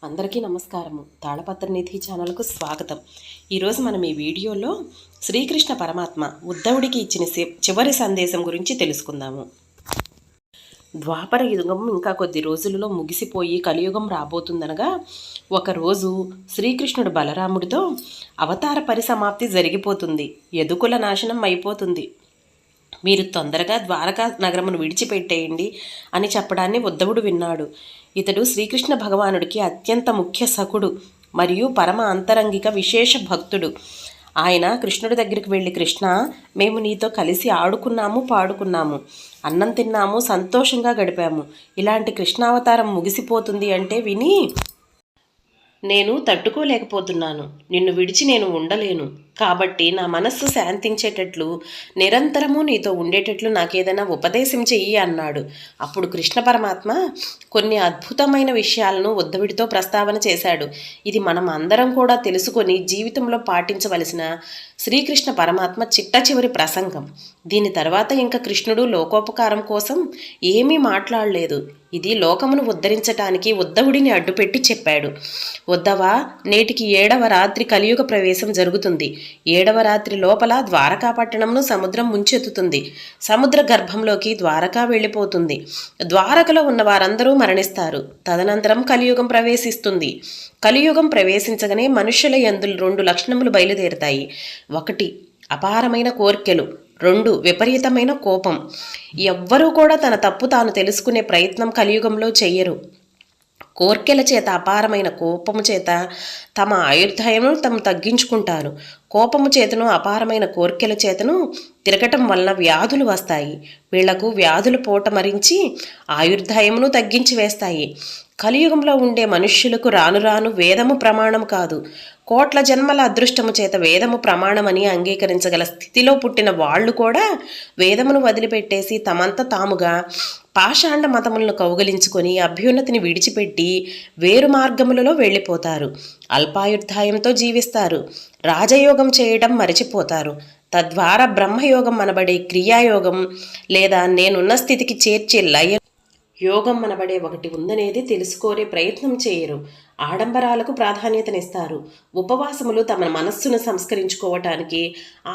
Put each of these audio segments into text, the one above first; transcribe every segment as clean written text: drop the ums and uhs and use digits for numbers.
అందరికీ నమస్కారము. తాళపత్ర నిధి ఛానల్కు స్వాగతం. ఈరోజు మనం ఈ వీడియోలో శ్రీకృష్ణ పరమాత్మ ఉద్ధవుడికి ఇచ్చిన చివరి సందేశం గురించి తెలుసుకుందాము. ద్వాపర యుగం ఇంకా కొద్ది రోజులలో ముగిసిపోయి కలియుగం రాబోతుందనగా ఒకరోజు శ్రీకృష్ణుడు బలరాముడితో అవతార పరిసమాప్తి జరిగిపోతుంది, యదుకుల నాశనం అయిపోతుంది, మీరు తొందరగా ద్వారకా నగరమును విడిచిపెట్టేయండి అని చెప్పడాన్ని ఉద్ధవుడు విన్నాడు. ఇతడు శ్రీకృష్ణ భగవానుడికి అత్యంత ముఖ్య సఖుడు మరియు పరమ అంతరంగిక విశేష భక్తుడు. ఆయన కృష్ణుడి దగ్గరికి వెళ్ళి, కృష్ణ, మేము నీతో కలిసి ఆడుకున్నాము, పాడుకున్నాము, అన్నం తిన్నాము, సంతోషంగా గడిపాము. ఇలాంటి కృష్ణావతారం ముగిసిపోతుంది అంటే విని నేను తట్టుకోలేకపోతున్నాను. నిన్ను విడిచి నేను ఉండలేను. కాబట్టి నా మనస్సు శాంతించేటట్లు నిరంతరము నీతో ఉండేటట్లు నాకేదైనా ఉపదేశం చెయ్యి అన్నాడు. అప్పుడు కృష్ణ పరమాత్మ కొన్ని అద్భుతమైన విషయాలను ఉద్ధవుడితో ప్రస్తావన చేశాడు. ఇది మనం అందరం కూడా తెలుసుకొని జీవితంలో పాటించవలసిన శ్రీకృష్ణ పరమాత్మ చిట్ట చివరి ప్రసంగం. దీని తర్వాత ఇంకా కృష్ణుడు లోకోపకారం కోసం ఏమీ మాట్లాడలేదు. ఇది లోకమును ఉద్ధరించటానికి ఉద్ధవుడిని అడ్డుపెట్టి చెప్పాడు. ఉద్ధవా, నేటికి 7వ రాత్రి కలియుగ ప్రవేశం జరుగుతుంది. 7వ రాత్రి లోపల ద్వారకా పట్టణంను సముద్రం ముంచెత్తుతుంది. సముద్ర గర్భంలోకి ద్వారకా వెళ్ళిపోతుంది. ద్వారకలో ఉన్న వారందరూ మరణిస్తారు. తదనంతరం కలియుగం ప్రవేశిస్తుంది. కలియుగం ప్రవేశించగానే మనుష్యుల యందు 2 లక్షణములు బయలుదేరుతాయి. 1 అపారమైన కోర్కెలు, 2 విపరీతమైన కోపం. ఎవ్వరూ కూడా తన తప్పు తాను తెలుసుకునే ప్రయత్నం కలియుగంలో చెయ్యరు. కోర్కెల చేత, అపారమైన కోపము చేత తమ ఆయుర్దాయమును తమ తగ్గించుకుంటారు. కోపము చేతను, అపారమైన కోర్కెల చేతను తిరగటం వలన వ్యాధులు వస్తాయి. వీళ్లకు వ్యాధులు పోటమరించి ఆయుర్దాయమును తగ్గించి వేస్తాయి. కలియుగంలో ఉండే మనుష్యులకు రాను రాను వేదము ప్రమాణం కాదు, కోట్ల జన్మల అదృష్టము చేత వేదము ప్రమాణమని అంగీకరించగల స్థితిలో పుట్టిన వాళ్ళు కూడా వేదమును వదిలిపెట్టేసి తమంత తాముగా పాషాండ మతములను కౌగలించుకొని అభ్యున్నతిని విడిచిపెట్టి వేరు మార్గములలో వెళ్ళిపోతారు. అల్పాయుర్దాయంతో జీవిస్తారు. రాజయోగం చేయడం మరచిపోతారు. తద్వారా బ్రహ్మయోగం అనబడే క్రియాయోగం లేదా నేనున్న స్థితికి చేర్చే లయ యోగం అనబడే ఒకటి ఉందనేది తెలుసుకోరే ప్రయత్నం చేయరు. ఆడంబరాలకు ప్రాధాన్యతనిస్తారు. ఉపవాసములు తమ మనస్సును సంస్కరించుకోవటానికి,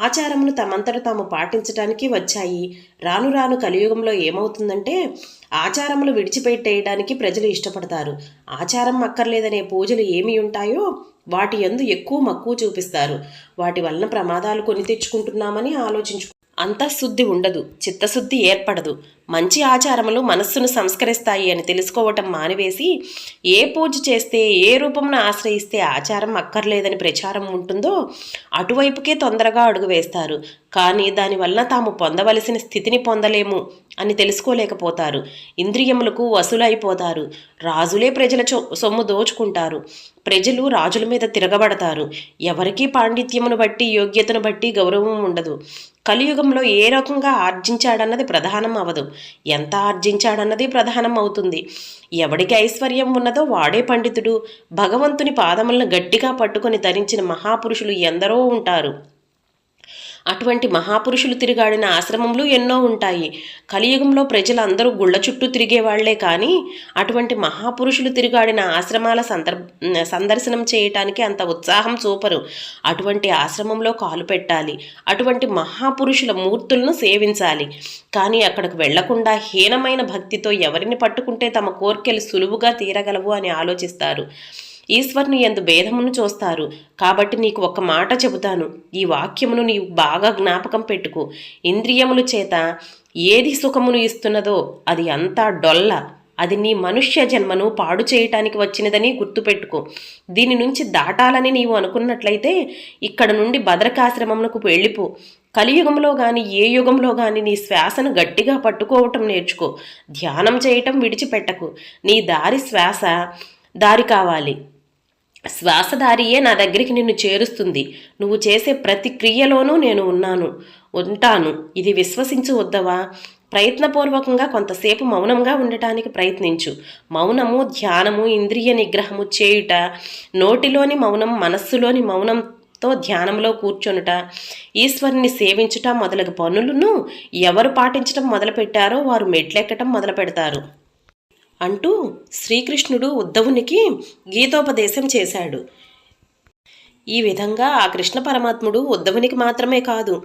ఆచారమును తమంతట తాము పాటించటానికి వచ్చాయి. రాను రాను కలియుగంలో ఏమవుతుందంటే ఆచారములు విడిచిపెట్టేయడానికి ప్రజలు ఇష్టపడతారు. ఆచారం అక్కర్లేదనే పూజలు ఏమి ఉంటాయో వాటి యందు ఎక్కువ మక్కువ చూపిస్తారు. వాటి వలన ప్రమాదాలు కొని తెచ్చుకుంటున్నామని అంతఃశుద్ధి ఉండదు, చిత్తశుద్ధి ఏర్పడదు. మంచి ఆచారములు మనస్సును సంస్కరిస్తాయి అని తెలుసుకోవటం మానివేసి ఏ పూజ చేస్తే, ఏ రూపమును ఆశ్రయిస్తే ఆచారం అక్కర్లేదని ప్రచారం ఉంటుందో అటువైపుకే తొందరగా అడుగు వేస్తారు. కానీ దానివల్ల తాము పొందవలసిన స్థితిని పొందలేము అని తెలుసుకోలేకపోతారు. ఇంద్రియములకు వసూలైపోతారు. రాజులే ప్రజల సొమ్ము దోచుకుంటారు. ప్రజలు రాజుల మీద తిరగబడతారు. ఎవరికీ పాండిత్యమును బట్టి, యోగ్యతను బట్టి గౌరవం ఉండదు. కలియుగంలో ఏ రకంగా ఆర్జించాడన్నది ప్రధానం అవదు, ఎంత ఆర్జించాడన్నది ప్రధానం అవుతుంది. ఎవడికి ఐశ్వర్యం ఉన్నదో వాడే పండితుడు. భగవంతుని పాదములను గట్టిగా పట్టుకొని ధరించిన మహాపురుషులు ఎందరో ఉంటారు. అటువంటి మహాపురుషులు తిరిగాడిన ఆశ్రమములు ఎన్నో ఉంటాయి. కలియుగంలో ప్రజలందరూ గుళ్ళ చుట్టూ తిరిగేవాళ్లే కానీ అటువంటి మహాపురుషులు తిరిగాడిన ఆశ్రమాల సందర్శనం చేయటానికి అంత ఉత్సాహం చూపరు. అటువంటి ఆశ్రమంలో కాలు పెట్టాలి. అటువంటి మహాపురుషుల మూర్తులను సేవించాలి. కానీ అక్కడికి వెళ్లకుండా హీనమైన భక్తితో ఎవరిని పట్టుకుంటే తమ కోర్కెలు సులువుగా తీరగలవు అని ఆలోచిస్తారు. ఈశ్వరుని యందు భేదమును చూస్తారు. కాబట్టి నీకు ఒక మాట చెబుతాను, ఈ వాక్యమును నీవు బాగా జ్ఞాపకం పెట్టుకో. ఇంద్రియముల చేత ఏది సుఖమును ఇస్తున్నదో అది అంతా డొల్ల. అది నీ మనుష్య జన్మను పాడు చేయటానికి వచ్చినదని గుర్తుపెట్టుకో. దీని నుంచి దాటాలని నీవు అనుకున్నట్లయితే ఇక్కడ నుండి భద్రకాశ్రమమునకు వెళ్ళిపో. కలియుగంలో కానీ ఏ యుగంలో కానీ నీ శ్వాసను గట్టిగా పట్టుకోవటం నేర్చుకో. ధ్యానం చేయటం విడిచిపెట్టకు. నీ దారి కావాలి. శ్వాసదారియే నా దగ్గరికి నిన్ను చేరుస్తుంది. నువ్వు చేసే ప్రతి క్రియలోనూ నేను ఉంటాను. ఇది విశ్వసించు ఉద్ధవా. ప్రయత్నపూర్వకంగా కొంతసేపు మౌనంగా ఉండటానికి ప్రయత్నించు. మౌనము, ధ్యానము, ఇంద్రియ నిగ్రహము చేయుట, నోటిలోని మౌనం, మనస్సులోని మౌనంతో ధ్యానంలో కూర్చొనుట, ఈశ్వరుని సేవించుట మొదలగు పనులను ఎవరు పాటించటం మొదలుపెట్టారో వారు మెట్లెక్కటం మొదలు పెడతారు. అంటూ శ్రీకృష్ణుడు ఉద్ధవునికి గీతోపదేశం చేశాడు. ఈ విధంగా ఆ కృష్ణ పరమాత్ముడు ఉద్ధవునికి మాత్రమే కాదు,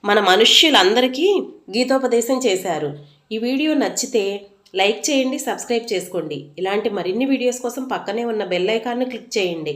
మన మనుష్యులందరికీ గీతోపదేశం చేశారు. ఈ వీడియో నచ్చితే లైక్ చేయండి, సబ్స్క్రైబ్ చేసుకోండి. ఇలాంటి మరిన్ని వీడియోస్ కోసం పక్కనే ఉన్న బెల్ ఐకాన్ని క్లిక్ చేయండి.